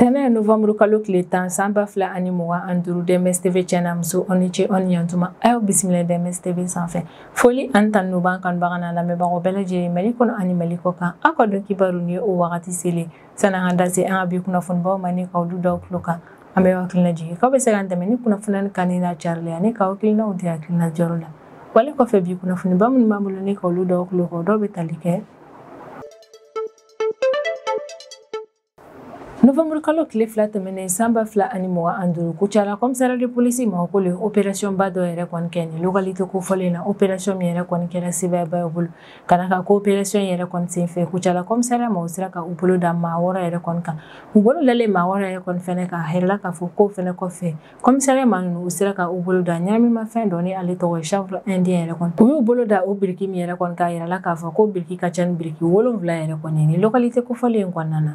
Tene November kalo tile 10 san 2025 DMS TV channel muso oni ce oni yantuma ayo bisimila DMS TV sanfɛ foli an tan no ban kan bagana lamɛnbagaw bɛɛ lajɛlen Mali kɔnɔ ani Mali kɔ kan a ka dɔn kibaru ni o wagati sele sananga dase an ka bi kunnafonibaw ma ni k'aw daw tulo kan an bɛ hakilina jigin k'aw bɛ se k'an dɛmɛ ni kunnafoni kanni na carili ani k'aw hakilinaw di hakilina jɔrɔ la wale kɔfɛ bi kunnafoniba minnu b'an bolo ni k'aw daw tulo kɔ dɔw bɛ tali kɛ November kalo tile 2 tɛmɛnen san 2025 Kucala komisariat de polisi ma ko le opération ba dɔ yɛrɛ kɔni kɛ ni localité kofɔlen na opération min yɛrɛ kɔni kɛra sɛbɛnba ye bolo kana ka ko opération yɛrɛ kɔni senfɛ Kucala komisariat ma o sera ka u bolo da maa wɔɔrɔ yɛrɛ kɔni kan u bolo dalen maa wɔɔrɔ yɛrɛ kɔni fɛnɛ ka hɛrɛla k'a fɔ ko fɛnɛ kɔfɛ komisariat ma ninnu u sera ka u bolo da ɲaminimafɛn dɔ ni ale tɔgɔ ye chanvre indien yɛrɛ kɔni u y'u bolo da o biriki min yɛrɛ kɔni k'a yirala k'a fɔ ko biriki ka ca ni biriki 7 yɛrɛ kɔni ni localité kofɔlen kɔnɔna na.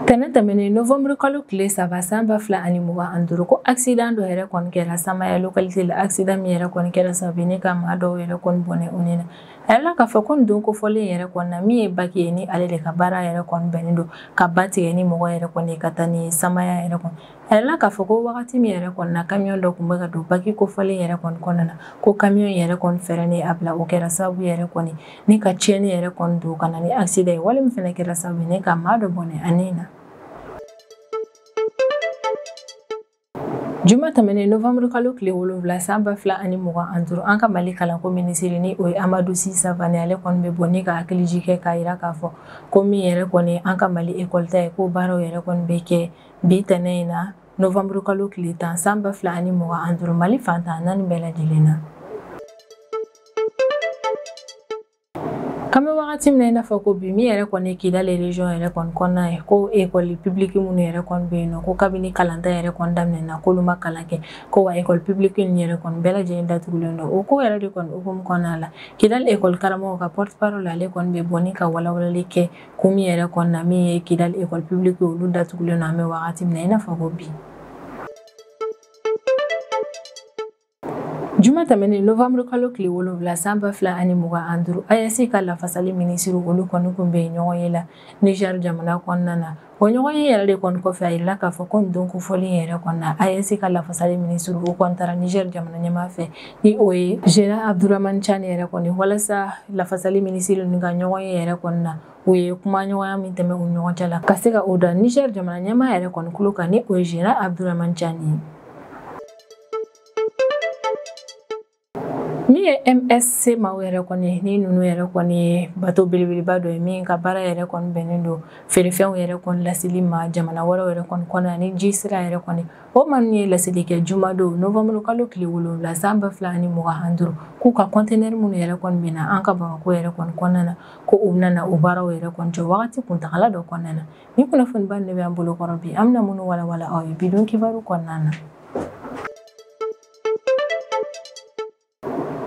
Tɛnɛ tɛmɛnen November kalo tile 3 san 2025 ko accident dɔ yɛrɛ kɔni kɛra Samaya localité la accident min yɛrɛ kɔni kɛra sababu ni ka maa dɔw yɛrɛ kɔni bɔnɛ u ni na a yɛrɛ k'a fɔ ko nin don kofɔlen yɛrɛ kɔni na min ye baki ye ni ale de ka baara yɛrɛ kɔni bɛnnen don ka ba tigɛ ni mɔgɔ yɛrɛ kɔni ka taa ni Samaya yɛrɛ kɔni a yɛrɛ k'a fɔ ko wagati min yɛrɛ kɔni na camion dɔ tun bɛ ka don baki kofɔlen yɛrɛ kɔni kɔnɔna na ko camion yɛrɛ kɔni fɛrɛnen a bila o kɛra sababu yɛrɛ kɔni ni ka tiɲɛni yɛrɛ kɔni don ka na ni accident ye wale min fɛnɛ kɛra sababu ni ka maa dɔ bɔnɛ a ni na. Juma tɛmɛnen November kalo tile 7 san 2025 an ka Mali kalanko minisiri ni o ye Amadou Sy Savani ale kɔni bɛ bɔ ni ka hakiliji kɛ k'a yira k'a fɔ ko min yɛrɛ kɔni an ka Mali école ta ye ko baaraw yɛrɛ kɔni bɛ kɛ bi tɛnɛ in na November kalo tile 10 san 2025 Mali fantan 4 bɛɛ lajɛlen na. Kame wagati min na i n'a fɔ ko bi min yɛrɛ kɔni Kidali région yɛrɛ kɔni kɔnɔna ye ko école publique minnu yɛrɛ kɔni bɛ yen nɔ ko kabini kalanta yɛrɛ kɔni daminɛna k'olu ma kalan kɛ ko wa école publique ninnu yɛrɛ kɔni bɛɛ lajɛlen datugulen don o ko yɛrɛ de kɔni hukumu kɔnɔna la Kidali école karamɔgɔ ka porte parole ale kɔni bɛ bɔ ni ka walawalali kɛ ko min yɛrɛ kɔni na min ye Kidali école publique olu datugulen don an bɛ wagati min na i n'a fɔ ko bi. Juma tɛmɛnen November kalo tile 7 san 2025 AES ka lafasali minisiri olu kɔni kun bɛ ɲɔgɔn ye la Niger jamana kɔnɔna na o ɲɔgɔn ye yɛrɛ de kɔni kɔfɛ a yirala k'a fɔ ko nin don kofɔlen yɛrɛ kɔni na AES ka lafasali minisiri o kɔni taara Niger jamana ɲɛmaa fɛ ni o ye Général Abdourahmane Tiani yɛrɛ kɔni walasa lafasali minisiri ninnu ka ɲɔgɔn ye yɛrɛ kɔni na u ye kuma ɲɔgɔnya min tɛmɛ u ɲɔgɔn cɛ la ka se ka o da Niger jamana ɲɛmaa yɛrɛ kɔni kulo kan ni o ye Général Abdourahmane Tiani. Min ye MSC maaw yɛrɛ kɔni ni ninnu yɛrɛ kɔni ye bateau belebeleba dɔ ye min ka baara yɛrɛ kɔni bɛnnen don feerefɛnw yɛrɛ kɔni laseli ma jamana wɛrɛw yɛrɛ kɔni kɔnɔna ni ji sira yɛrɛ kɔni o ma ninnu ye laseli kɛ juma don November kalo tile 7 san 2025 k'u ka conteneur minnu yɛrɛ kɔni bɛ na an ka Bamako yɛrɛ kɔni kɔnɔna na ko u bɛna o baaraw yɛrɛ kɔni jɔ wagati kuntagala dɔ kɔnɔna na ni kunnafoniba de bɛ an bolo kɔrɔ bi an bɛna minnu walawala aw ye bidon kibaru kɔnɔna na.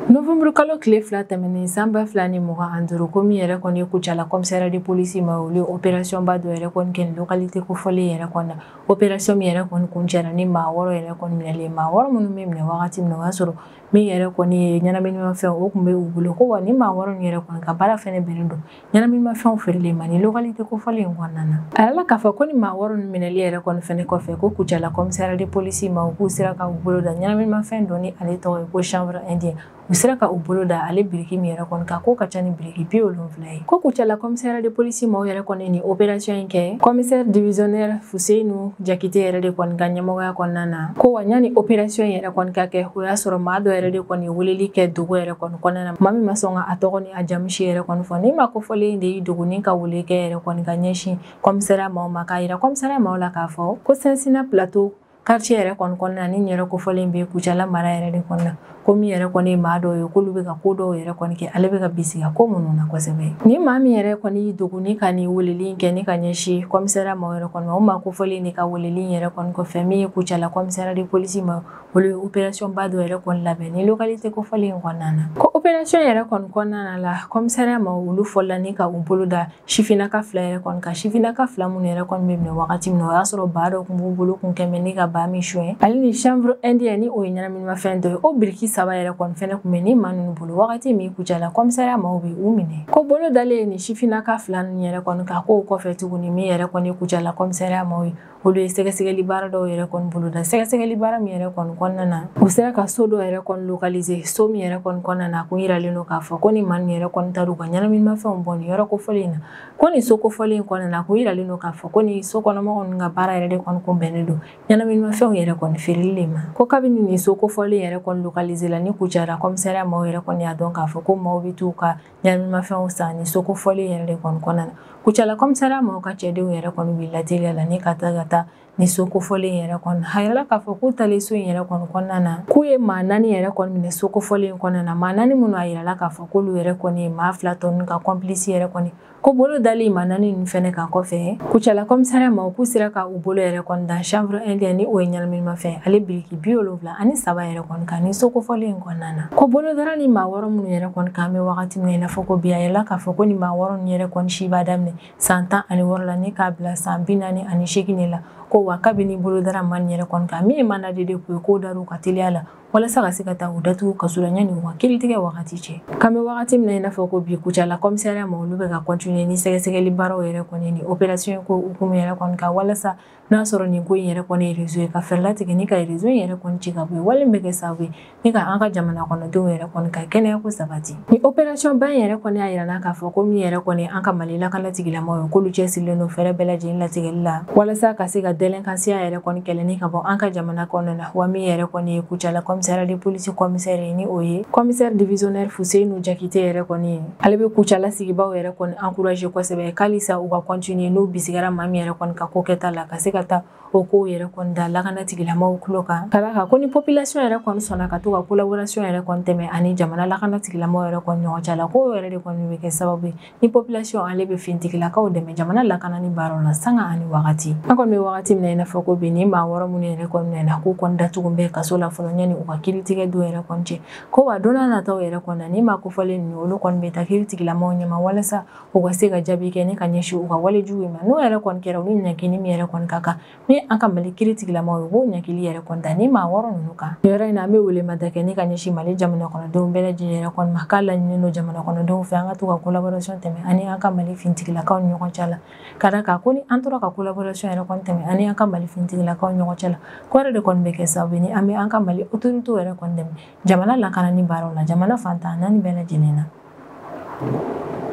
November kalo tile 2 tɛmɛnen san 2025 ko min yɛrɛ kɔni ye Kucala komisariat de polisi ma olu opération ba dɔ yɛrɛ kɔni kɛ localité kofɔlen yɛrɛ kɔni na opération min yɛrɛ kɔni kuncɛra ni maa 6 yɛrɛ kɔni minɛlen maa 6 minnu bɛ minɛ wagati min na o y'a sɔrɔ min yɛrɛ kɔni ye ɲɛnaminimafɛn o tun bɛ u bolo ko wa ni maa 6 yɛrɛ kɔni ka baara fɛnɛ bɛnnen don ɲɛnaminimafɛnw feereli ma ni localité kofɔlen kɔnɔna na a yɛrɛ k'a fɔ ko ni maa 6 minɛli yɛrɛ kɔni fɛnɛ kɔfɛ ko Kucala komisariat de polisi ma k'u sera ka u bolo da ɲɛnaminimafɛn dɔ ni ale tɔgɔ ye ko chanvre indien u sera ka u bolo da ale biriki min yɛrɛ kɔni kan k'o ka ca ni biriki 70 ye ko Kucala komisariat de polisi maaw yɛrɛ kɔni ni opération in kɛ commissaire divisionnaire Fuseyinu Jakite yɛrɛ de kɔni ka ɲɛmɔgɔya kɔnɔna na ko wa ɲani opération yɛrɛ kɔni ka kɛ o y'a sɔrɔ maa dɔ yɛrɛ de kɔni weleli kɛ dogo yɛrɛ kɔni kɔnɔna na maa min ma sɔn ka a tɔgɔ ni a jamu si yɛrɛ kɔni fɔ ni ma kofɔlen de y'i dogo ni ka wele kɛ yɛrɛ kɔni ka ɲɛsin komisariat maaw ma k'a yira komisariat maaw la k'a fɔ ko Sensina plateau quartier yɛrɛ kɔni kɔnɔna na ni yɛrɛ kofɔlen bɛ Kucala mara yɛrɛ de kɔnɔna ko min yɛrɛ kɔni ye maa dɔw ye k'olu bɛ ka ko dɔw yɛrɛ kɔni kɛ ale bɛ ka bisiga ko minnu na kosɛbɛ ni maa min yɛrɛ kɔni y'i dogo ni ka nin weleli kɛ ni ka ɲɛsin komisariat maaw yɛrɛ kɔni ma o maa kofɔlen de ka weleli yɛrɛ kɔni kɔfɛ min ye Kucala komisariat de polisi ma olu ye opération ba dɔ yɛrɛ kɔni labɛn ni localité kofɔlen kɔnɔna na ko opération yɛrɛ kɔni kɔnɔna la komisariat ma olu fɔla ni ka u bolo da sifinaka 2 yɛrɛ kɔni ka sifinaka 2 minnu yɛrɛ kɔni bɛ minɛ wagati min na o y'a sɔrɔ ba dɔ tun b'u bolo kun kɛmɛ ni ka ba min suɲɛ ale ni chanvre indien ni o ye ɲɛnaminimafɛn dɔ ye o biriki saba yɛrɛ kɔni fɛnɛ kun bɛ ni maa ninnu bolo wagati min Kucala komisariya maaw bɛ u minɛ ko bolo dalen ni sifinnaka fila ninnu yɛrɛ kɔni ka k'o kɔfɛ tuguni min yɛrɛ kɔni Kucala komisariya maaw ye olu ye sɛgɛsɛgɛli baara dɔw yɛrɛ kɔni boloda sɛgɛsɛgɛli baara min yɛrɛ kɔni kɔnɔna na u sera ka so dɔ yɛrɛ kɔni localiser so min yɛrɛ kɔni kɔnɔna na kun yiralen don k'a fɔ ko ni maa min yɛrɛ kɔni taara u ka ɲɛnaminimafɛnw bɔ nin yɔrɔ kofɔlen in na ko nin so kofɔlen in kɔnɔna na kun yiralen don k'a fɔ ko ni so kɔnɔmɔgɔw ninnu ka baara yɛrɛ de kɔni kunbɛnnen don ɲɛnaminimafɛnw yɛrɛ kɔni feereli de ma ko kabini nin so kofɔlen yɛrɛ kɔni localiser la ni Kucala komisariya maaw yɛrɛ kɔni y'a dɔn k'a fɔ ko maaw bɛ t'u ka ɲɛnaminimafɛnw san ni so kofɔlen yɛrɛ de kɔni kɔnɔna na Kucala komisariya maaw ka cɛdenw yɛrɛ kɔni wulila teliya la ni ka taa ni so kofɔlen yɛrɛ kɔnɔ a yirala k'a fɔ k'u talen so in yɛrɛ kɔni kɔnɔna na k'u ye maa 4 yɛrɛ kɔni minɛ so kofɔlen in kɔnɔna na maa 4 minnu a yirala k'a fɔ k'olu yɛrɛ kɔni ye maa 2 tɔ ninnu ka complice yɛrɛ kɔni ko bolo dalen maa 4 ninnu fɛnɛ kan kɔfɛ Kucala komisariya maaw k'u sera ka u bolo yɛrɛ kɔni da chambre indien ni o ye ɲɛnaminimafɛn ale biriki 73 yɛrɛ kɔni kan ni so kofɔlen in kɔnɔna na ko bolo dara ni maa 6 minnu yɛrɛ kɔni kan bɛ wagati min na i n'a fɔ ko bi a yirala k'a fɔ ko ni maa 6 ninnu yɛrɛ kɔni si b'a daminɛ san 16 la ni k'a bila san 48 de la ko wa kabini bolodara maa nin yɛrɛ kɔni kan min ye mandat de dépôt ye k'o dar'u ka teliya la walasa ka se ka taa u datugu kaso la ɲani u ka kiiritigɛ wagati cɛ kan bɛ wagati min na i n'a fɔ ko bi Kucala komisariya ma olu bɛ ka continuer ni sɛgɛsɛgɛli baaraw yɛrɛ kɔni ni opération ko hukumu yɛrɛ kɔni kan walasa n'a sɔrɔ nin ko in yɛrɛ kɔni ye réseau ye ka fɛɛrɛ latigɛ ni ka réseau in yɛrɛ kɔni ci ka bɔ yen wale min bɛ kɛ sababu ye ni ka an ka jamana kɔnɔdenw yɛrɛ kɔni ka kɛnɛya ko sabati ni opération ba in yɛrɛ kɔni y'a yirana k'a fɔ ko min yɛrɛ kɔni an ka Mali lakana tigilamɔgɔw ye k'olu cɛsirilen don fɛɛrɛ bɛɛ lajɛlen latigɛli la walasa ka se ka délinquance yɛrɛ kɔni kɛlɛni ka bɔ an ka jamana kɔnɔna na wa min yɛrɛ kɔni ye Kucala commissariat de police commissaire ye ni o ye commissaire divisionnaire Fuseni Jakite yɛrɛ kɔni ye ale bɛ Kucala sigibaw yɛrɛ kɔni encourager kosɛbɛ k'alisa u ka continuer n'u bisigara maa min yɛrɛ kɔni ka ko kɛta la ka se ka taa o kow yɛrɛ kɔni da lakana tigilamɔgɔw tulo kan ka d'a kan ko ni population yɛrɛ kɔni sɔnna ka to ka collaboration yɛrɛ kɔni tɛmɛ ani jamana lakana tigilamɔgɔw yɛrɛ kɔni ɲɔgɔn cɛ la ko yɛrɛ de kɔni bɛ kɛ sababu ye ni population ale bɛ fintigilakaw dɛmɛ jamana lakanani baaraw la sanga ani wagati an kɔni bɛ wagati min na i n'a fɔ ko bi ni maa 6 minnu yɛrɛ kɔni nana k'u kɔni datugu bɛ kaso la fɔlɔ ɲani u ka kiiritigɛ don yɛrɛ kɔni cɛ ko wa don n'a nataw yɛrɛ kɔni na ni maa kofɔlen ninnu olu kɔni bɛ taa kiiritigilamaw ɲɛma walasa u ka se ka jaabi kɛ ni ka ɲɛsin u ka walejugu ma n'o yɛrɛ kɔni kɛra olu ɲangili min yɛrɛ kɔni ka kan ni an ka Mali kiiritigilamaw ye k'o ɲangili yɛrɛ kɔni da ni maa 6 ninnu kan nin yɔrɔ in na an bɛ welemada kɛ ni ka ɲɛsin Mali jamana kɔnɔdenw bɛɛ lajɛlen yɛrɛ kɔni ma k'a laɲini don jamana kɔnɔdenw fɛ an ka to ka collaboration tɛmɛ ani an ka Mali fintigilakaw ni ɲɔgɔn cɛ la ka d'a kan ko ni an tora ka collaboration yɛrɛ kɔni tɛmɛ ani an ka Mali fintigilakaw ni ɲɔgɔn cɛ la ko yɛrɛ de kɔni bɛ kɛ sababu ye ni an bɛ an ka Mali autorités yɛrɛ kɔni dɛmɛ jamana lakanani baaraw la jamana fantan naani bɛɛ lajɛlen na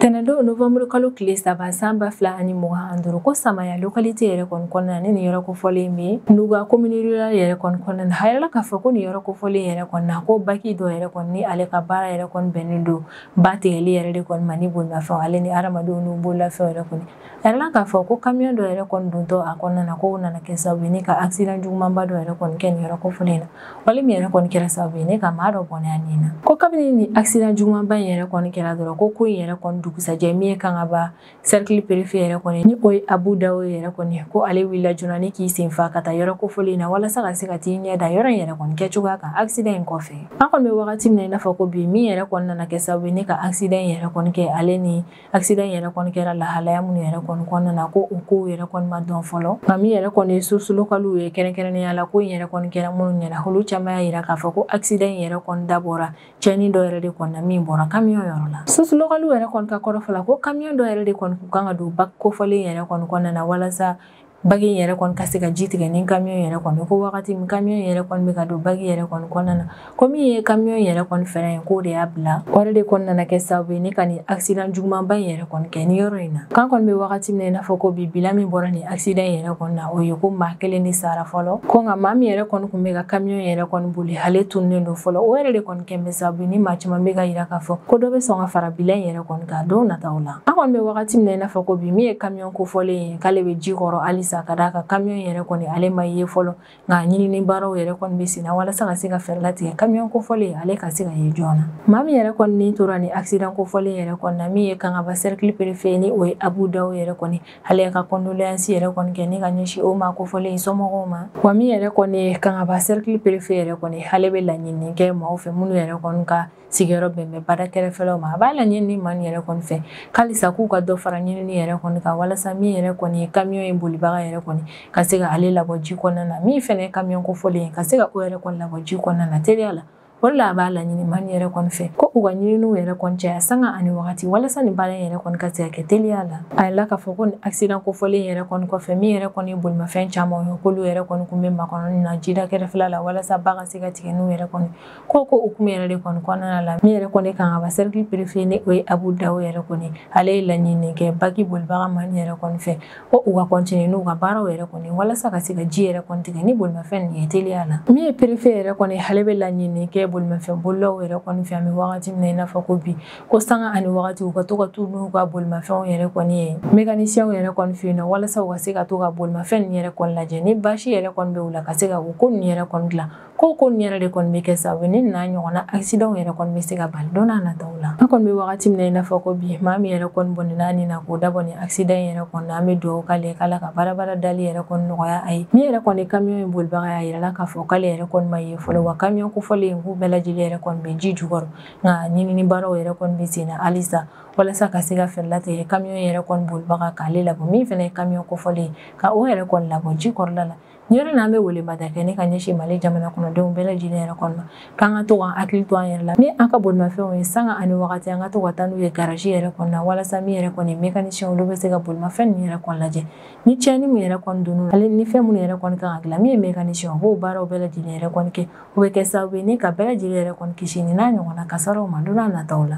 tɛnɛndon novembre kalo tile 3 san 2025 ko Samaya localité yɛrɛ kɔni kɔnɔna na ni nin yɔrɔ kofɔlen min Nuga commune rurale yɛrɛ kɔni kɔnɔna na a yirala k'a fɔ ko nin yɔrɔ kofɔlen yɛrɛ kɔni na ko baki dɔ yɛrɛ kɔni ni ale ka baara yɛrɛ kɔni bɛnnen don ba tigɛli yɛrɛ de kɔni ma ni bolimafɛnw ale ni hadamadenw n'u bololafɛnw yɛrɛ kɔni a yirala k'a fɔ ko camion dɔ yɛrɛ kɔni dontɔ a kɔnɔna na ko nana kɛ sababu ye ni ka accident jugumanba dɔ yɛrɛ kɔni kɛ nin yɔrɔ kofɔlen na wale min yɛrɛ kɔni kɛra sababu ye ni ka maa dɔ bɔnɛ a nin na ko kabini ni accident jugumanba in yɛrɛ kɔni kɛra dɔrɔn ko in yɛrɛ kɔni dugusajɛ min ye kan ka ba cercle préfet yɛrɛ kɔni ni o ye Abu Dawo yɛrɛ kɔni ko ale wulila joona ni k'i sen fa ka taa yɔrɔ kofɔlen na walasa ka se ka t'i ɲɛ da yɔrɔ in yɛrɛ kɔni kɛcogoya kan accident in kɔfɛ an kɔni bɛ wagati min na i n'a fɔ ko bi min yɛrɛ kɔni nana kɛ sababu ye ni ka accident in yɛrɛ kɔni kɛ ale ni accident in yɛrɛ kɔni kɛra lahalaya minnu yɛrɛ kɔni kɔnɔna na ko o kow yɛrɛ kɔni ma dɔn fɔlɔ nka min yɛrɛ kɔni ye source locale ye kɛrɛnkɛrɛnnenya la ko in yɛrɛ kɔni kɛra minnu ɲɛna olu caman y'a yira k'a fɔ ko accident in yɛrɛ kɔni dabɔra cɛnni dɔ yɛrɛ de kɔni na min bɔra camion yɔrɔ la source locale yɛrɛ kɔni ka kɔrɔfɔ la ko camion dɔ yɛrɛ de kɔni kun kan ka don bac kofɔlen yɛrɛ kɔni kɔnɔna na walasa bagi in yɛrɛ kɔni ka se ka ji tigɛ ni camion yɛrɛ kɔni ko wagati min camion yɛrɛ kɔni bɛ ka don bagi yɛrɛ kɔni kɔnɔna na ko min ye camion yɛrɛ kɔni fɛrɛ ye k'o de y'a bila o yɛrɛ de kɔni nana kɛ sababu ye ni ka nin accident jugumanba in yɛrɛ kɔni kɛ ni yɔrɔ in na k'an kɔni bɛ wagati min na i n'a fɔ ko bi bila min bɔra nin accident yɛrɛ kɔni na o ye ko maa 1 de sara fɔlɔ ko nka maa min yɛrɛ kɔni kun bɛ ka camion yɛrɛ kɔni boli ale tunnen don fɔlɔ o yɛrɛ de kɔni kɛ bɛ sababu ye ni maa caman bɛ ka yira k'a fɔ ko dɔ bɛ sɔn ka fara bila in yɛrɛ kɔni kan don nataw la an kɔni bɛ wagati min na i n'a fɔ ko bi min ye camion kofɔlen ye k'ale bɛ ji kɔrɔ halisa ka d'a kan camion yɛrɛ kɔni ale ma ye fɔlɔ nka ɲinini baaraw yɛrɛ kɔni bɛ sen na walasa ka se ka fɛɛrɛ latigɛ camion kofɔlen ale ka se ka ye joona maa min yɛrɛ kɔni ni tora ni accident kofɔlen yɛrɛ kɔni na min ye kan ka ba cercle préfet ni o ye Abu Dawo yɛrɛ kɔni ale ka condoléance yɛrɛ kɔni kɛ ni ka ɲɛsin o maa kofɔlen somɔgɔw ma wa min yɛrɛ kɔni ye kan ka ba cercle préfet yɛrɛ kɔni ale bɛ laɲini kɛ maaw fɛ minnu yɛrɛ kɔni ka sigiyɔrɔ bɛn bɛ baara kɛrɛfɛlaw ma a b'a laɲini maa nin yɛrɛ kɔni fɛ k'alisa k'u ka dɔ fara ɲinini yɛrɛ kɔni kan walasa min yɛrɛ kɔni ye camion in bolibaga yɛrɛ kɔni ka se ka ale labɔ ji kɔnɔna na min fɛnɛ ye camion kofɔlen ye ka se ka o yɛrɛ kɔni labɔ ji kɔnɔna na teliya la wala b'a laɲini man yɛrɛ kɔni fɛ ko u ka ɲininiw yɛrɛ kɔni caya sanga ani wagati walasa nin baara yɛrɛ kɔni ka se ka kɛ teliya la a yɛlɛla k'a fɔ ko nin accident kofɔlen yɛrɛ kɔni kɔfɛ min yɛrɛ kɔni ye bolimafɛn caman ye k'olu yɛrɛ kɔni kun bɛ makɔnɔni na jida kɛrɛfɛla la walasa ba ka se ka tigɛ n'u yɛrɛ kɔni ko hukumu yɛrɛ de kɔni kɔnɔna la min yɛrɛ kɔni kan ka ba cercle préfet ni o ye Abu Dawo yɛrɛ kɔni ale ye laɲini kɛ baki bolibaga man yɛrɛ kɔni fɛ ko u ka continuer n'u ka baaraw yɛrɛ kɔni walasa ka se ka ji yɛrɛ kɔni tigɛ ni bolimafɛn nin ye teliya la min ye préfet yɛrɛ kɔni ale bɛ laɲini kɛ bolimafɛn bolilaw yɛrɛ kɔni fɛ an bɛ wagati min na i n'a fɔ ko bi ko sanga ani wagati u ka to ka t'u n'u ka bolimafɛnw yɛrɛ kɔni ye mécaniciens yɛrɛ kɔni fɛ yen nɔ walasa u ka se ka to ka bolimafɛn nin yɛrɛ kɔni lajɛ ni basi yɛrɛ kɔni bɛ u la ka se ka ko nin yɛrɛ kɔni dilan ko nin yɛrɛ de kɔni bɛ kɛ sababu ni n'a ɲɔgɔnna accident yɛrɛ kɔni bɛ se ka bali don n'a nataw la an kɔni bɛ wagati min na i n'a fɔ ko bi maa min yɛrɛ kɔni bɔnna nin na k'o dabɔ nin accident yɛrɛ kɔni an bɛ dugawu k'ale k'ala ka baara dali yɛrɛ kɔni nɔgɔya a ye min yɛrɛ kɔni camion in bolibaga y'a yirala k'a fɔ k'ale yɛrɛ kɔni ma ye fɔlɔ wa camion kofɔlen in k'u bɛɛ lajɛlen yɛrɛ kɔni bɛ ji jukɔrɔ nka ɲinini baaraw yɛrɛ kɔni bɛ sen na halisa walasa ka se ka fɛɛrɛ latigɛ camion yɛrɛ kɔni bolibaga k'ale labɔ min fana ye camion kofɔlen ka o yɛrɛ kɔni labɔ ji kɔrɔla la ni yɔrɔ n'an bɛ welemada kɛ ne ka ɲɛsin Mali jamana kɔnɔdenw bɛɛ lajɛlen yɛrɛ kɔni ma k'an ka to k'an hakili to an yɛrɛ la ni an ka bolimafɛnw ye sanga ani wagati an ka to ka taa n'u ye garage yɛrɛ kɔnɔ na walasa min yɛrɛ kɔni mécanicien olu bɛ se ka bolimafɛn nin yɛrɛ kɔni lajɛ ni tiɲɛni min yɛrɛ kɔni donn'u la ale ni fɛn minnu yɛrɛ kɔni kan ka dilan min ye mécanicien u b'o baaraw bɛɛ lajɛlen yɛrɛ kɔni kɛ o bɛ kɛ sababu ye ni ka bɛɛ lajɛlen yɛrɛ kɔni kisi ni n'a ɲɔgɔnna kasaraw ma don n'a nataw la.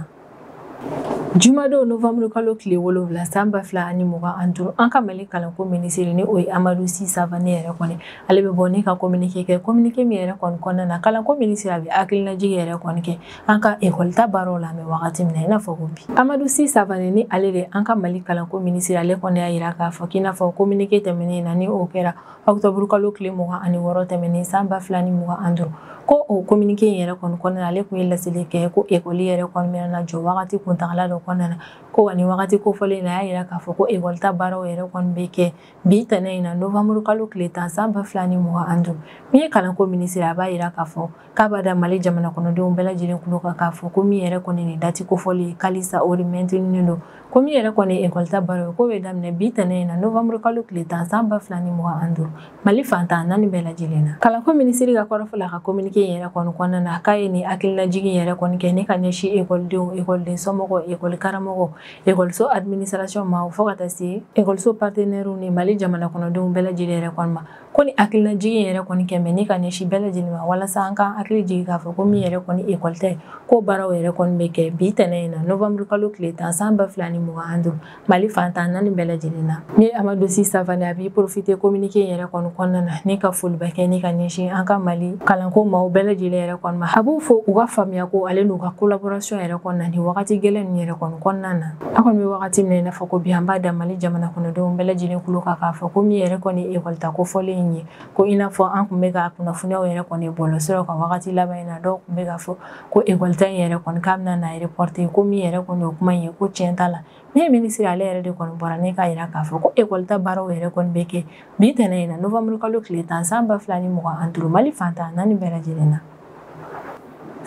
Jumadon novembre kalo tile 7 san 2025 an ka Mali kalanko minisiri ni o ye Amadou Sy Savani yɛrɛ kɔni ale bɛ bɔ ni ka communiqué kɛ communiqué min yɛrɛ kɔni kɔnɔna na kalanko minisiri a bɛ hakilinajigi yɛrɛ kɔni kɛ an ka école ta baaraw la an bɛ wagati min na i n'a fɔ ko bi Amadou Sy Savani ni ale de an ka Mali kalanko minisiri ale kɔni y'a yira k'a fɔ k'i n'a fɔ communiqué tɛmɛnen na ni o kɛra octobre kalo tile 26 tɛmɛnen san 2025 ko o communiqué in yɛrɛ kɔni kɔnɔna na ale kun ye laseli kɛ ko école yɛrɛ kɔni bɛna jɔ wagati kuntagala dɔ kɔnɔna na ko wa ni wagati kofɔlen na a y'a yira k'a fɔ ko école ta baaraw yɛrɛ kɔni bɛ kɛ bi tɛnɛ in na novembre kalo tile 10 san 2025 min ye kalanko minisiri a b'a yira k'a fɔ k'a b'a da Mali jamana kɔnɔdenw bɛɛ lajɛlen kulo kan k'a fɔ ko min yɛrɛ kɔni ni dati kofɔli kalisa o de maintenunen don ko min yɛrɛ kɔni ye école ta baaraw ye ko bɛ daminɛ bi tɛnɛ in na novembre kalo tile 10 san 2025 Mali fantan naani bɛɛ lajɛlen na kalanko minisiri ka kɔrɔfɔ la ka communiqué yɛrɛ kɔni kɔnɔna na k'a ye ni hakilinajigi yɛrɛ kɔni kɛ ne ka ɲɛsin écoledenw écoleden somɔgɔw école karamɔgɔw écoleso administration ma fo ka taa se écoleso partenaires ni Mali jamana kɔnɔdenw bɛɛ lajɛlen yɛrɛ kɔni ma ko ni hakilinajigi yɛrɛ kɔni kɛ ne ka ɲɛsin bɛɛ lajɛlen ma walasa an ka hakili jigi k'a fɔ ko min yɛrɛ kɔni école ta ye ko baaraw yɛrɛ kɔni bɛ kɛ bi tɛnɛ in na novembre kalo tile 10 san 2025 Mali fantan naani bɛɛ lajɛlen na ni Amadou Sy Savani a b'i profiter communiqué yɛrɛ kɔni kɔnɔna na ni ka foliba kɛ ni ka ɲɛsin an ka Mali kalanko maaw bɛɛ lajɛlen yɛrɛ kɔni ma a b'u fɔ u ka faamuya ko ale n'u ka collaboration yɛrɛ kɔnɔna na ni wagati gɛlɛn ninnu yɛrɛ kɔni kɔnɔna na an kɔni bɛ wagati min na i n'a fɔ ko bi an b'a da Mali jamana kɔnɔdenw bɛɛ lajɛlen kulo kan k'a fɔ ko min yɛrɛ kɔni ye école ta kofɔlen ye ko i n'a fɔ an kun bɛ ka kunnafoniyaw yɛrɛ kɔni bɔlɔsiraw kan wagati laban in na dɔw kun bɛ ka fɔ ko école ta in yɛrɛ kɔni k'a bɛna na reporter ko min yɛrɛ kɔni o kuma in ye ko tiɲɛ t'a la ne ye minisiri ale yɛrɛ de kɔni bɔra ne k'a yira k'a fɔ ko école ta baaraw yɛrɛ kɔni bɛ kɛ bi tɛnɛ in na novembre kalo tile 10 san 2025 Mali fantan naani bɛɛ lajɛlen na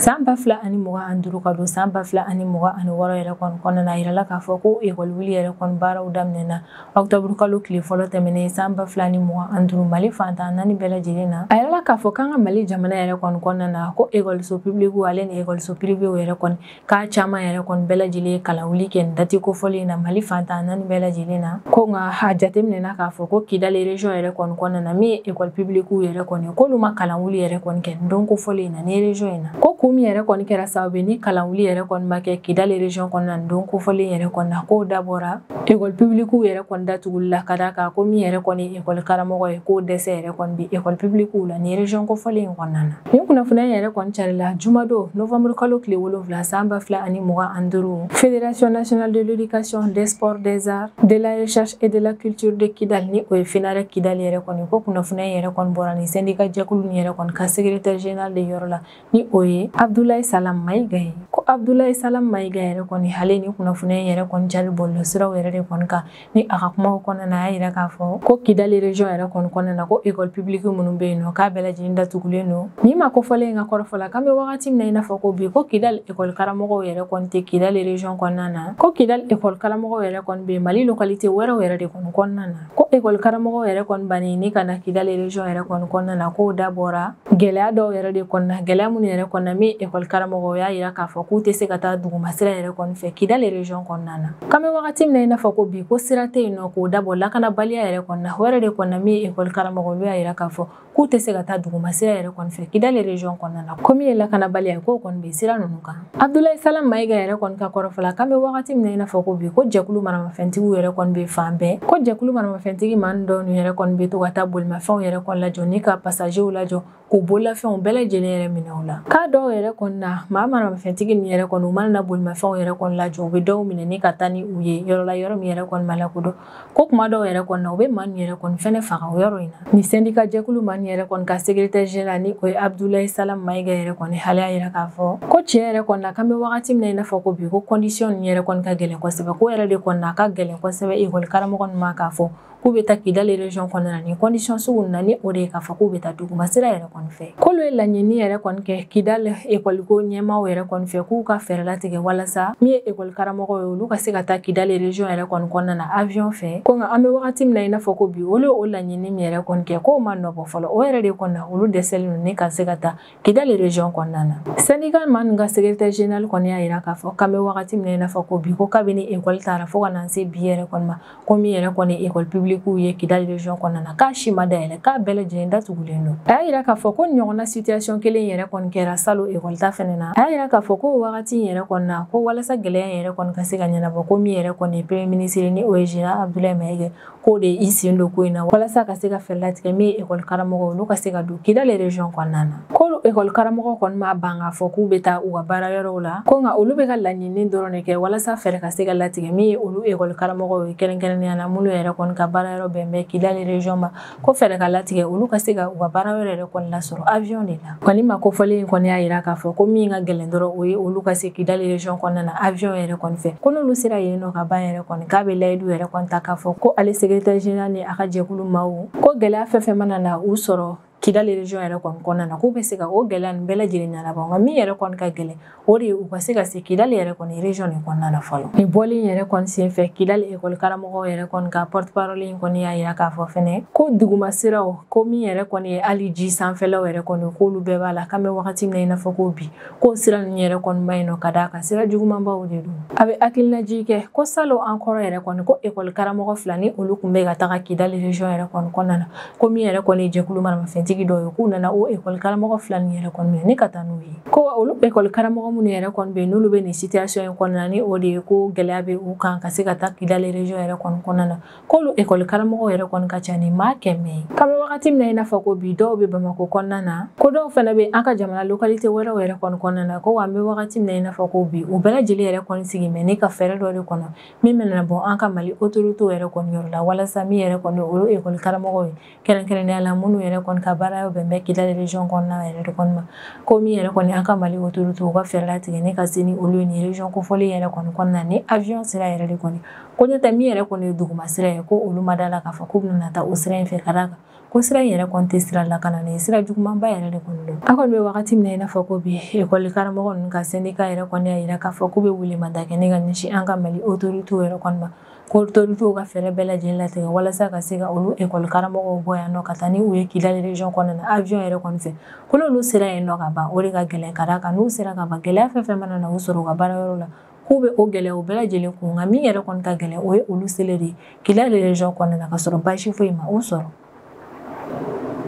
san 2025 ka don san 2026 yɛrɛ kɔni kɔnɔna na a yirala k'a fɔ ko école wuli yɛrɛ kɔni baaraw daminɛna octobre kalo tile fɔlɔ tɛmɛnen san 2025 Mali fantan naani bɛɛ lajɛlen na a yirala k'a fɔ k'an ka Mali jamana yɛrɛ kɔni kɔnɔna na ko écoleso public ale ni écoleso privé yɛrɛ kɔni k'a caman yɛrɛ kɔni bɛɛ lajɛlen ye kalan wuli kɛ nin dati kofɔlen na Mali fantan naani bɛɛ lajɛlen na ko nka a jateminɛna k'a fɔ ko Kidali région yɛrɛ kɔni kɔnɔna na min ye école public yɛrɛ kɔni k'olu ma kalan wuli yɛrɛ kɔni kɛ nin don kofɔlen in na ni région in na ko min yɛrɛ kɔni kɛra sababu ni kalan wuli yɛrɛ kɔni ma kɛ Kidali région kɔnɔna na don kofɔlen yɛrɛ kɔnɔna na k'o dabɔra école public yɛrɛ kɔni datuguli la ka d'a kan ko min yɛrɛ kɔni école karamɔgɔ ye k'o dɛsɛ yɛrɛ kɔni bi école public la ni région kofɔlen in kɔnɔna na ni kunnafoniya yɛrɛ kɔni carila jumadon novembre kalo tile 7 san 2025 Fédération nationale de l'éducation des sports des arts de la recherche et de la culture de Kidal ni o ye FENAREC Kidali yɛrɛ kɔni ko kunnafoniya yɛrɛ kɔni bɔra ni syndicat jɛkulu ni yɛrɛ kɔni ka secrétaire général de yɔrɔ la ni o ye Abdoulaye Salam Maïga ye ko Abdoulaye Salam Maïga yɛrɛ kɔni ale ni kunnafoniya yɛrɛ kɔni cari bɔlɔsiraw yɛrɛ de kɔni kan ni a ka kumaw kɔnɔna na a y'a yira k'a fɔ ko Kidali région yɛrɛ kɔni kɔnɔna na ko école publique minnu bɛ yen nɔ k'a bɛɛ lajɛlen datugulen don ni ma kofɔlen ka kɔrɔfɔ la k'an bɛ wagati min na i n'a fɔ ko bi ko Kidali école karamɔgɔw yɛrɛ kɔni tɛ Kidali région kɔnɔna na ko Kidali école karamɔgɔw yɛrɛ kɔni bɛ Mali localité wɛrɛw yɛrɛ de kɔni kɔnɔna na ko école karamɔgɔw yɛrɛ kɔni bannen ni ka na Kidali région yɛrɛ kɔni kɔnɔna na k'o dabɔra gɛlɛya dɔw yɛrɛ de kɔnɔna gɛlɛya minnu yɛrɛ kɔnɔna mi école karamɔgɔ y'a yira k'a fɔ k'u tɛ se ka taa duguma sira yɛrɛ kɔni fɛ Kidali région kɔnɔna na. K'an bɛ wagati min na i n'a fɔ ko bi ko sira tɛ yen nɔ k'o dabɔ lakanabaliya yɛrɛ kɔnɔna na o yɛrɛ de kɔnɔna mi école karamɔgɔ olu y'a yira k'a fɔ k'u tɛ se ka taa duguma sira yɛrɛ kɔni fɛ Kidali région kɔnɔna na ko min ye lakanabaliya ye k'o kɔni bɛ sira ninnu kan. Abdulaye Salam Mayiga yɛrɛ kɔni ka kɔrɔfɔla k'an bɛ wagati min na i n'a fɔ ko bi ko jɛkulu maramafɛntigiw yɛrɛ kɔni bɛ fan bɛɛ ko jɛkulu maramafɛntigi maa dɔw yɛrɛ kɔni bɛ to ka taa bolimafɛnw yɛrɛ kɔni lajɔ ni ka pasagew lajɔ k'u bololafɛnw bɛɛ lajɛlen yɛrɛ minɛ u la. K'a dɔw yɛrɛ kɔni na maa maramafɛntigi ni yɛrɛ kɔni u mana na bolimafɛnw yɛrɛ kɔni lajɔ u bɛ dɔw minɛ ni ka taa ni u ye yɔrɔ la yɔrɔ min yɛrɛ kɔni ma lakodɔn ko kuma dɔw yɛrɛ kɔni na u bɛ maa min yɛrɛ kɔni fɛnɛ faga o yɔrɔ in na. Ni syndicat jɛkulu maa yɛrɛ kɔni ka secrétaire général ni o ye Abdulaye Salam Mayiga yɛrɛ kɔni hali y'a yira k'a fɔ ko tiɲɛ yɛrɛ kɔni na k'an bɛ wagati min na i n'a fɔ ko bi ko condition ni yɛrɛ kɔni ka gɛlɛn kosɛbɛ ko yɛrɛ de kɔni na ka gɛlɛn kosɛbɛ école karamɔgɔ ninnu ma k'a fɔ k'u bɛ taa Kidali région kɔnɔna na ni condition sugu na ni o de ye k'a fɔ k'u bɛ taa duguma sira yɛrɛ kɔni fɛ. K'olu ye laɲini yɛrɛ kɔni kɛ Kidali école ko ɲɛmaaw yɛrɛ kɔni fɛ k'u ka fɛɛrɛ latigɛ walasa min ye école karamɔgɔ ye olu ka se ka taa Kidali région yɛrɛ kɔni kɔnɔna na avion fɛ ko nka an bɛ wagati min na i n'a fɔ ko bi olu ye o laɲini min yɛrɛ kɔni kɛ k'o ma nɔbɔ fɔlɔ o yɛrɛ de kɔni na olu dɛsɛlen don ni ka se ka taa Kidali région kɔnɔna na. Syndicat maa ninnu ka secrétaire général kɔni y'a yira k'a fɔ k'an bɛ wagati min na i n'a fɔ ko bi ko kabini école taara fo ka na se bi yɛrɛ kɔni ma ko min yɛrɛ kɔni ye école publique ye Kidali région kɔnɔna na k'a si ma dayɛlɛ k'a bɛɛ lajɛlen datugulen don. A y'a yira k'a fɔ ko ɲɔgɔnna situation kelen yɛrɛ kɔni kɛra salon école ta fɛnɛ na. A y'a yira k'a fɔ ko wagati in yɛrɛ kɔni na ko walasa gɛlɛya yɛrɛ kɔni ka se ka ɲɛnabɔ ko min yɛrɛ kɔni ye premier ministre ni o ye général Abdulaye Mayiga k'o de i sen don ko in na walasa ka se ka fɛɛrɛ latigɛ min ye école karamɔgɔ olu ka se ka don Kidali région kɔnɔna na. Ko école karamɔgɔ kɔni ma ban k'a fɔ k'u bɛ taa u ka baara yɔrɔw la ko nka olu bɛ ka laɲini dɔrɔn de kɛ walasa fɛɛrɛ ka se ka latigɛ min ye olu école karamɔgɔw ye kɛrɛnkɛrɛnnenya la minnu yɛrɛ kɔni ka baara yɔrɔ bɛn bɛ Kidali région ma ko fɛɛrɛ ka latigɛ olu ka se ka u ka baara yɔrɔ yɛrɛ kɔni lasɔrɔ avion de la. Kɔni ma kofɔlen in kɔni y'a yira k'a fɔ ko min ka gɛlɛn dɔrɔn o ye olu ka se Kidali région kɔnɔna na avion yɛrɛ kɔni fɛ ko n'olu sera yen nɔ ka ban yɛrɛ kɔni k'a bɛ layidu yɛrɛ kɔni ta k'a fɔ ko ale secrétaire général ni a ka jɛkulu maaw ko gɛlɛya fɛn fɛn mana na u sɔrɔ Kidali région yɛrɛ kɔni kɔnɔna na k'u bɛ se ka o gɛlɛya nin bɛɛ lajɛlen ɲɛnabɔ nka min yɛrɛ kɔni ka gɛlɛn o de ye u ka se ka se Kidali yɛrɛ kɔni région de kɔnɔna na fɔlɔ. Nin bɔlen yɛrɛ kɔni senfɛ Kidali école karamɔgɔw yɛrɛ kɔni ka porte parole in kɔni y'a yira k'a fɔ fɛnɛ ko duguma siraw ko min yɛrɛ kɔni ye hali ji sanfɛlaw yɛrɛ kɔni k'olu bɛɛ b'a la k'an bɛ wagati min na i n'a fɔ ko bi ko sira ninnu yɛrɛ kɔni ma ɲi nɔ ka d'a kan sira jugumanbaw de don. A bɛ hakilinaji kɛ ko salon an kɔrɔ yɛrɛ kɔni ko école karamɔgɔ fila ni olu tun bɛ ka taga Kidali région yɛrɛ kɔni kɔnɔna na ko min yɛrɛ kɔni ye jɛkulu maramafɛntigi dɔw ye k'u nana o école karamɔgɔ fila nin yɛrɛ kɔni minɛ ni ka taa n'u ye ko olu école karamɔgɔ minnu yɛrɛ kɔni bɛ yen n'olu bɛ nin situation in kɔnɔna ni o de ye ko gɛlɛya bɛ u kan ka se ka taa Kidali région yɛrɛ kɔni kɔnɔna na k'olu école karamɔgɔ yɛrɛ kɔni ka ca ni maa 100 ye. K'an bɛ wagati min na i n'a fɔ ko bi dɔw bɛ Bamakɔ kɔnɔna na ko dɔw fana bɛ an ka jamana localité wɛrɛw yɛrɛ kɔni kɔnɔna na ko wa an bɛ wagati min na i n'a fɔ ko bi u bɛɛ lajɛlen yɛrɛ kɔni sigi mɛ ni ka fɛɛrɛ dɔ de kɔnɔ min bɛna bɔ an ka Mali autorité yɛrɛ kɔni yɔrɔ la walasa min yɛrɛ kɔni olu école karamɔgɔw ye kɛrɛnkɛrɛnnenya la minnu yɛrɛ kɔni ka baara yɔrɔ bɛn bɛ Kidali région kɔnɔna yɛrɛ de kɔni ma ko min yɛrɛ kɔni an ka Mali autorité u ka fɛɛrɛ latigɛ ni ka se ni olu ye ni région kofɔlen yɛrɛ kɔni kɔnɔna ni avion sira yɛrɛ de kɔni ko n'o tɛ min yɛrɛ kɔni ye duguma sira ye ko olu ma da la k'a fɔ k'u bɛna taa o sira in fɛ ka d'a kan ko sira in yɛrɛ kɔni tɛ sira lakananen sira jugumanba yɛrɛ de kɔni don. An kɔni bɛ wagati min na i n'a fɔ ko bi école karamɔgɔ ninnu ka syndicat yɛrɛ kɔni y'a yira k'a fɔ k'u bɛ welemada kɛ ni ka ɲɛsin an ka Mali autorité yɛrɛ kɔni ma ko autorité ka fɛɛrɛ bɛɛ lajɛlen latigɛ walasa ka se ka olu école karamɔgɔw bɔ yan nɔ ka taa ni u ye Kidali région kɔnɔna na avion yɛrɛ kɔni fɛ ko n'olu sera yen nɔ ka ban o de ka gɛlɛn ka d'a kan n'u sera ka ban gɛlɛya fɛn fɛn mana na u sɔrɔ u ka baara yɔrɔ la k'u bɛ o gɛlɛyaw bɛɛ lajɛlen kun nka min yɛrɛ kɔni ka gɛlɛn o ye olu selen de ye Kidali région kɔnɔna na ka sɔrɔ baasi foyi ma u sɔrɔ.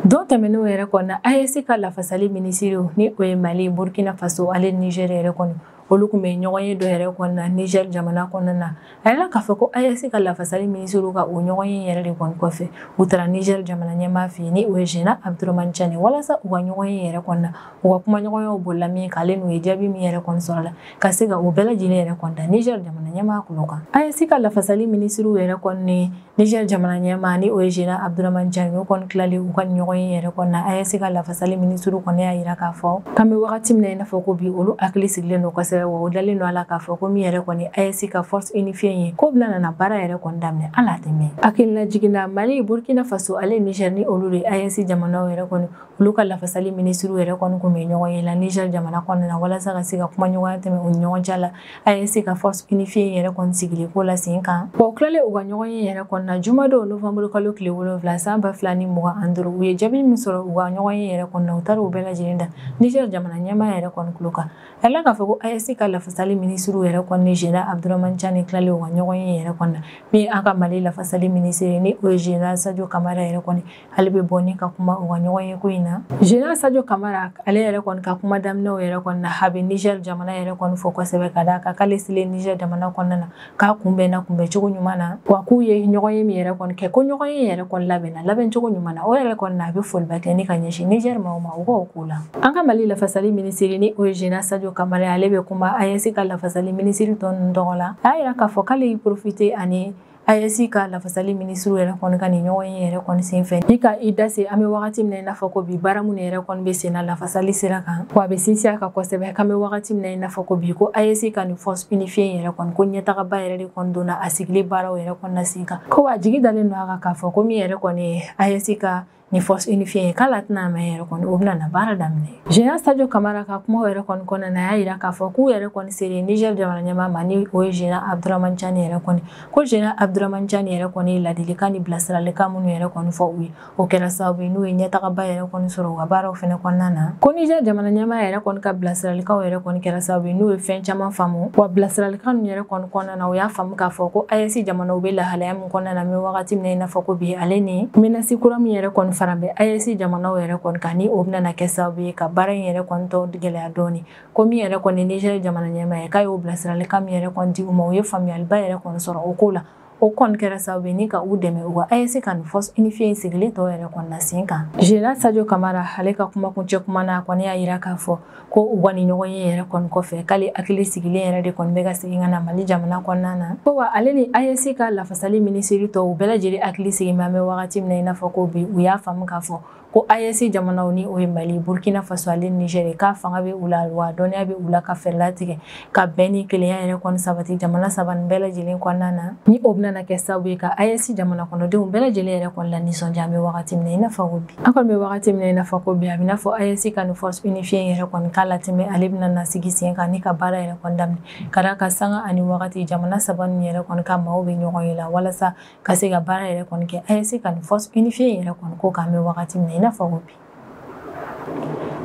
Don tɛmɛnenw yɛrɛ kɔnɔ na AES ka lafasali minisiriw ni o ye Mali, Burkina Faso ale Niger yɛrɛ kɔnɔ olu tun bɛ ɲɔgɔn ye dɔ yɛrɛ kɔnɔna na Niger jamana kɔnɔna na a yɛrɛ k'a fɔ ko AES ka lafasali minisiriw ka o ɲɔgɔn ye yɛrɛ de kɔni kɔfɛ u taara Niger jamana ɲɛmaa fɛ yen ni o ye général Abdramane Tchani walasa u ka ɲɔgɔn ye yɛrɛ kɔnɔna u ka kuma ɲɔgɔnyaw bolila min k'ale n'u ye jaabi min yɛrɛ kɔni sɔrɔ la ka se ka o bɛɛ lajɛlen yɛrɛ kɔni da Niger jamana ɲɛmaa kulo kan. AES ka lafasali minisiriw yɛrɛ kɔni ni Niger jamana ɲɛmaa ni o ye général Abdramane Tchani o kɔni tilalen u ka ɲɔgɔn ye yɛrɛ kɔni na AES ka lafasali minisiriw kɔni y'a yira k'a fɔ k'an bɛ wagati min na i n'a fɔ ko bi olu hakili sigilen don kosɛbɛ kosɛbɛ wa o dalen no ala k'a fɔ ko min yɛrɛ kɔni AES ka force unifiée ye ko bɛna na baara yɛrɛ kɔni daminɛ ala tɛmɛ hakilina jiginna Mali Burkina Faso ale Niger ni olu de AES jamanaw yɛrɛ kɔni olu ka lafasali ministre yɛrɛ kɔni kun bɛ ɲɔgɔn ye la Niger jamana kɔnɔna na walasa ka se ka kuma ɲɔgɔnya tɛmɛ o ɲɔgɔn cɛ la AES ka force unifiée yɛrɛ kɔni sigili ko la sen kan o kilalen u ka ɲɔgɔn ye yɛrɛ kɔni na jumadon novembre kalo tile 7 san 2025 u ye jaabi min sɔrɔ u ka ɲɔgɔn ye yɛrɛ kɔni na u taara u bɛɛ lajɛlen da Niger jamana ɲɛmaa yɛrɛ kɔni kulo kan ala k'a fɔ ko AES ka lafasali ministre yɛrɛ kɔni Général Abdourahmane Tiani kilalen u ka ɲɔgɔn ye yɛrɛ kɔni na min an ka Mali lafasali ministre ni o Général Sadio Camara yɛrɛ kɔni ale bɛ bɔ ni ka kuma u ka ɲɔgɔn ye ko in na Général Sadio Camara ale yɛrɛ kɔni ka kuma daminɛw yɛrɛ kɔni na a bɛ Niger jamana yɛrɛ kɔni fɔ kosɛbɛ ka d'a kan k'ale selen Niger jamana kɔnɔna na k'a kunbɛnna kunbɛncogo ɲuman na wa k'u ye ɲɔgɔn ye min yɛrɛ kɔni kɛ ko ɲɔgɔn ye yɛrɛ kɔni labɛnna labɛncogo ɲuman na o yɛrɛ kɔni na a bɛ foliba kɛ ni ka ɲɛsin Niger maaw ma u k'o k'o la an ka Mali lafasali ministre ni o Général Sadio Camara ale bɛ kuma AES ka lafasali ministre tɔ ninnu tɔgɔ la a y'a yira k'a fɔ k'ale y'i profiter ani AES ka lafasali ministre yɛrɛ kɔni ka nin ɲɔgɔn ye yɛrɛ kɔni sen fɛ ni ka i da se an bɛ wagati min na i n'a fɔ ko bi baara minnu yɛrɛ kɔni bɛ sen na lafasali sira kan wa a bɛ sinsin a kan kosɛbɛ k'an bɛ wagati min na i n'a fɔ ko bi ko AES ka nin force unifiée yɛrɛ kɔni ko ɲɛtagaba yɛrɛ de kɔni donna a sigili baaraw yɛrɛ kɔni na sen kan ko wa jigi dalen don a kan k'a fɔ ko min yɛrɛ kɔni ye AES ka ni force unifiée ye k'ala tɛna mɛn yɛrɛ kɔni o bɛna na baara daminɛ Général Sadio Camara ka kuma yɛrɛ kɔni kɔnɔna na a y'a yira k'a fɔ k'u yɛrɛ kɔni sere Niger jamana ɲɛmaa ma ni o ye Général Abdourahmane Tiani yɛrɛ kɔni ko Général Abdourahmane Tiani yɛrɛ kɔni ye ladilikan ni bilasiralikan minnu yɛrɛ kɔni fɔ u ye o kɛra sababu ye n'u ye ɲɛtagaba yɛrɛ kɔni sɔrɔ u ka baaraw fɛnɛ kɔnɔna na ko Niger jamana ɲɛmaa yɛrɛ kɔni ka bilasiralikanw yɛrɛ kɔni kɛra sababu ye n'u ye fɛn caman faamu wa bilasiralikan ninnu yɛrɛ kɔni kɔnɔna na u y'a faamu k'a fɔ ko AES jamanaw bɛ lahalaya min kɔnɔna na mɛ wagati min na i n'a fɔ ko bi ale ni menace kura min yɛrɛ kɔni fara bɛ AES jamanaw yɛrɛ kɔni kan ni o bɛna kɛ sababu ye ka baara in yɛrɛ kɔni tɔ gɛlɛya dɔɔni ko min yɛrɛ kɔni Niger jamana ɲɛmaa ye k'a y'o bilasiralikan min yɛrɛ kɔni di u ma u ye faamuyaliba yɛrɛ kɔni sɔrɔ o ko la o kɔni kɛra sababu ye ni ka u dɛmɛ u ka AES ka nin force unifiée in sigili tɔ yɛrɛ kɔni na sen kan Général Sadio Camara ale ka kumakuncɛ kuma na a kɔni y'a yira k'a fɔ ko u ka nin ɲɔgɔn ye yɛrɛ kɔni kɔfɛ k'ale hakili sigilen yɛrɛ de kɔni bɛ ka segin ka na Mali jamana kɔnɔna na ko wa ale ni AES ka lafasali ministre tɔw u bɛɛ lajɛlen hakili sigi mɛ an bɛ wagati min na i n'a fɔ ko bi u y'a faamu k'a fɔ ko AES jamanaw ni o ye Mali Burkina Faso ale Niger k'a fanga bɛ u la wa dɔnniya bɛ u la ka fɛɛrɛ latigɛ ka bɛn ni kelenya yɛrɛ kɔni sabati jamana saba nin bɛɛ lajɛlen kɔnɔna na ni o bɛna kɛ sababu ye ka AES jamana kɔnɔdenw bɛɛ lajɛlen yɛrɛ kɔni la nisɔndiya an bɛ wagati min na i n'a fɔ ko bi an kɔni bɛ wagati min na i n'a fɔ ko bi a bɛ n'a fɔ AES ka nin force unifiée yɛrɛ kɔni k'a latɛmɛ ale bɛna na sigi sen kan ni ka baara yɛrɛ kɔni daminɛ ka d'a kan sanga ani wagati jamana saba nin yɛrɛ kɔni ka maaw bɛ ɲɔgɔn ye la walasa ka se ka baara yɛrɛ kɔni kɛ AES ka nin force unifiée yɛrɛ kɔni ko k'an bɛ wagati min na i n'a fɔ ko bi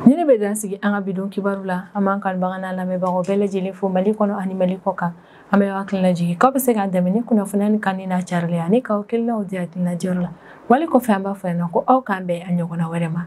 ni ne bɛ dan sigi an ka bidon kibaru la an b'an kanubaga n'a lamɛnbagaw bɛɛ lajɛlen fo Mali kɔnɔ ani Mali kɔ kan an bɛ hakilina jigin k'aw bɛ se k'an dɛmɛ ni kunnafoniya ni kan ni n'a carili ani k'aw hakilinaw di hakilina diyɔrɔ la wali kɔfɛ an b'a fɔ yan nɔ ko aw k'an bɛn a ɲɔgɔnna wɛrɛ ma